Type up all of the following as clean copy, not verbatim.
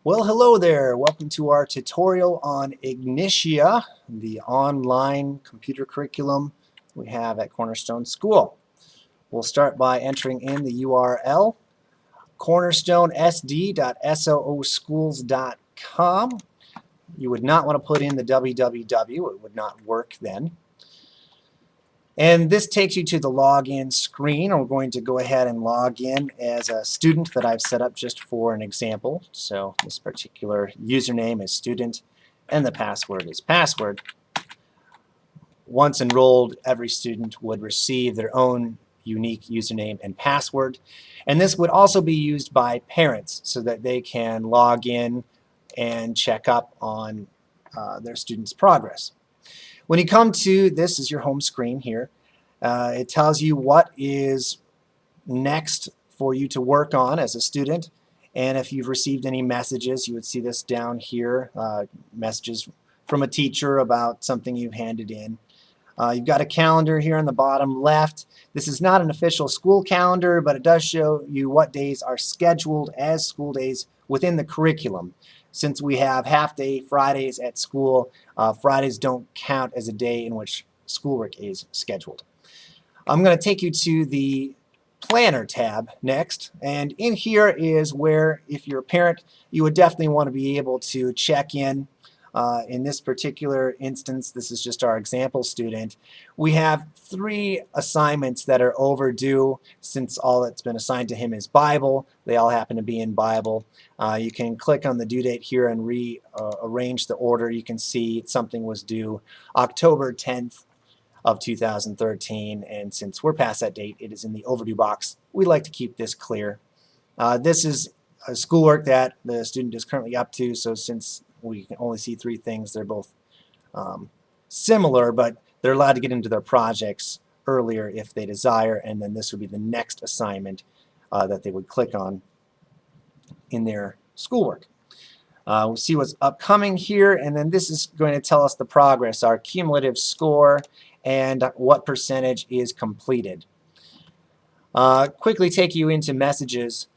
Well, hello there. Welcome to our tutorial on Ignitia, the online computer curriculum we have at Cornerstone School. We'll start by entering in the URL, cornerstonesd.sooschools.com. You would not want to put in the www. It would not work then. And this takes you to the login screen. We're going to go ahead and log in as a student that I've set up just for an example. So this particular username is student and the password is password. Once enrolled, every student would receive their own unique username and password. And this would also be used by parents so that they can log in and check up on their students' progress. When you come to this is your home screen here. It tells you what is next for you to work on as a student, and if you've received any messages, you would see this down here, messages from a teacher about something you've handed in. You've got a calendar here on the bottom left. This is not an official school calendar, but it does show you what days are scheduled as school days within the curriculum. Since we have half-day Fridays at school, Fridays don't count as a day in which schoolwork is scheduled. I'm going to take you to the Planner tab next, and in here is where, if you're a parent, you would definitely want to be able to check in. In this particular instance, this is just our example student. We have 3 assignments that are overdue since all that's been assigned to him is Bible. They all happen to be in Bible. You can click on the due date here and rearrange the order. You can see something was due October 10th of 2013, and since we're past that date, it is in the overdue box. We like to keep this clear. This is schoolwork that the student is currently up to, so since we can only see 3 things, they're both similar, but they're allowed to get into their projects earlier if they desire, and then this would be the next assignment that they would click on in their schoolwork. We'll see what's upcoming here, and then this is going to tell us the progress, our cumulative score, and what percentage is completed. Quickly take you into messages.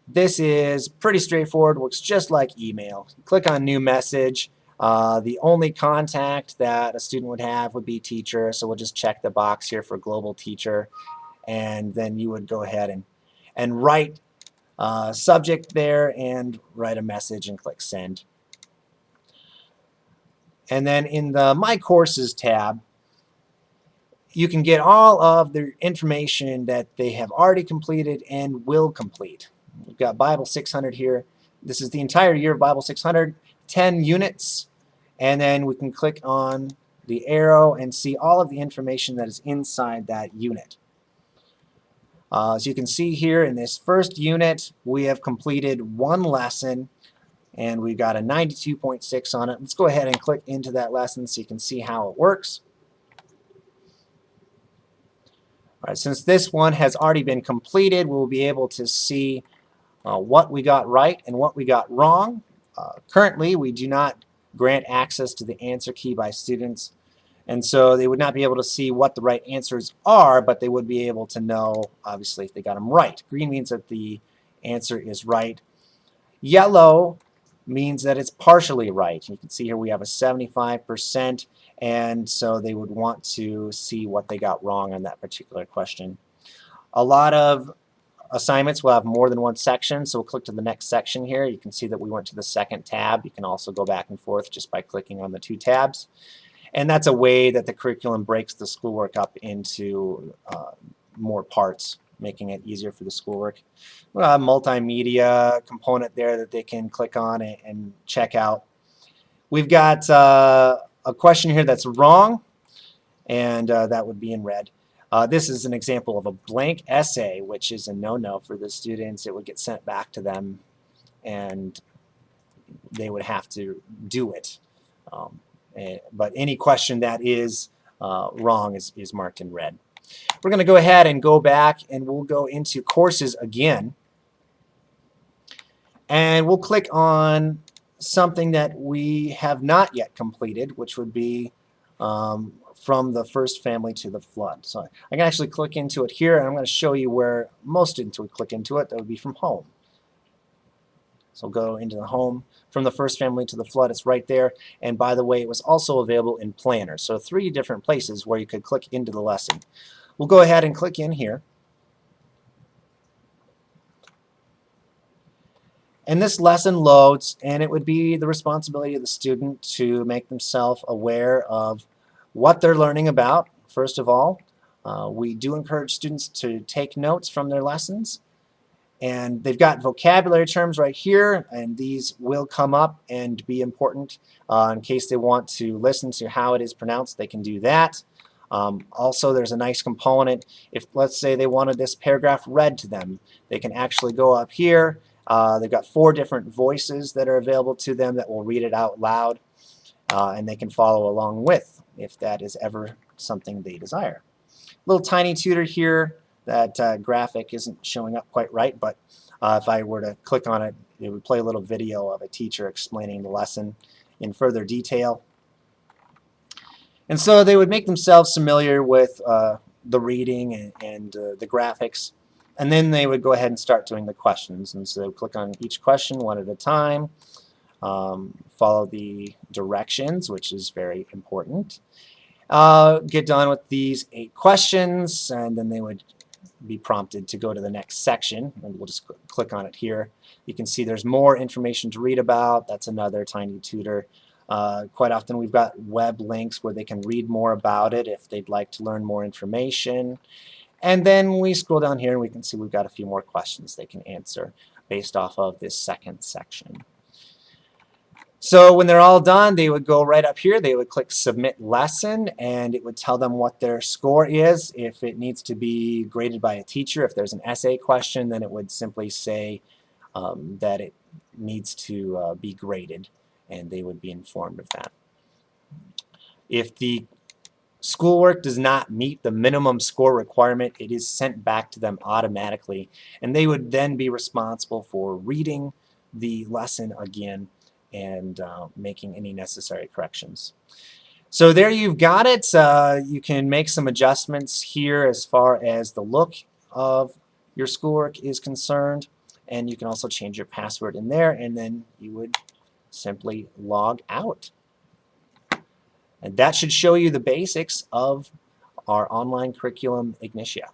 This is pretty straightforward, works just like email. Click on new message. The only contact that a student would have would be teacher, so we'll just check the box here for global teacher, and then you would go ahead and write subject there and write a message and click send. And then in the My Courses tab, you can get all of the information that they have already completed and will complete. We've got Bible 600 here. This is the entire year of Bible 600, 10 units, and then we can click on the arrow and see all of the information that is inside that unit. As you can see here in this first unit, we have completed 1 lesson, and we've got a 92.6 on it. Let's go ahead and click into that lesson so you can see how it works. All right, since this one has already been completed, we'll be able to see what we got right and what we got wrong. Currently, we do not grant access to the answer key by students, and so they would not be able to see what the right answers are, but they would be able to know, obviously, if they got them right. Green means that the answer is right. Yellow means that it's partially right. You can see here we have a 75%, and so they would want to see what they got wrong on that particular question. A lot of assignments will have more than one section, so we'll click to the next section here. You can see that we went to the second tab. You can also go back and forth just by clicking on the 2 tabs. And that's a way that the curriculum breaks the schoolwork up into more parts, making it easier for the schoolwork. We'll have a multimedia component there that they can click on and check out. We've got a question here that's wrong, and that would be in red. This is an example of a blank essay, which is a no-no for the students. It would get sent back to them, and they would have to do it. But any question that is wrong is marked in red. We're going to go ahead and go back, and we'll go into courses again. And we'll click on something that we have not yet completed, which would be from the first family to the flood. So I can actually click into it here, and I'm going to show you where most students would click into it. That would be from home. So go into the home. From the first family to the flood, it's right there. And by the way, it was also available in Planner. So 3 different places where you could click into the lesson. We'll go ahead and click in here. And this lesson loads, and it would be the responsibility of the student to make themselves aware of what they're learning about. First of all, we do encourage students to take notes from their lessons. And they've got vocabulary terms right here, and these will come up and be important in case they want to listen to how it is pronounced. They can do that. Also, there's a nice component. If, let's say, they wanted this paragraph read to them, they can actually go up here. They've got 4 different voices that are available to them that will read it out loud, and they can follow along with if that is ever something they desire. Little tiny tutor here. That graphic isn't showing up quite right, but if I were to click on it, it would play a little video of a teacher explaining the lesson in further detail. And so they would make themselves familiar with the reading and the graphics, and then they would go ahead and start doing the questions. And so click on each question one at a time, follow the directions, which is very important. Get done with these 8 questions, and then they would be prompted to go to the next section, and we'll just click on it here. You can see there's more information to read about. That's another tiny tutor. Quite often we've got web links where they can read more about it if they'd like to learn more information. And then we scroll down here and we can see we've got a few more questions they can answer based off of this second section. So when they're all done, they would go right up here. They would click Submit Lesson, and it would tell them what their score is. If it needs to be graded by a teacher, if there's an essay question, then it would simply say that it needs to be graded, and they would be informed of that. If the schoolwork does not meet the minimum score requirement, it is sent back to them automatically, and they would then be responsible for reading the lesson again and making any necessary corrections. So there you've got it. You can make some adjustments here as far as the look of your schoolwork is concerned, and you can also change your password in there, and then you would simply log out. And that should show you the basics of our online curriculum, Ignitia.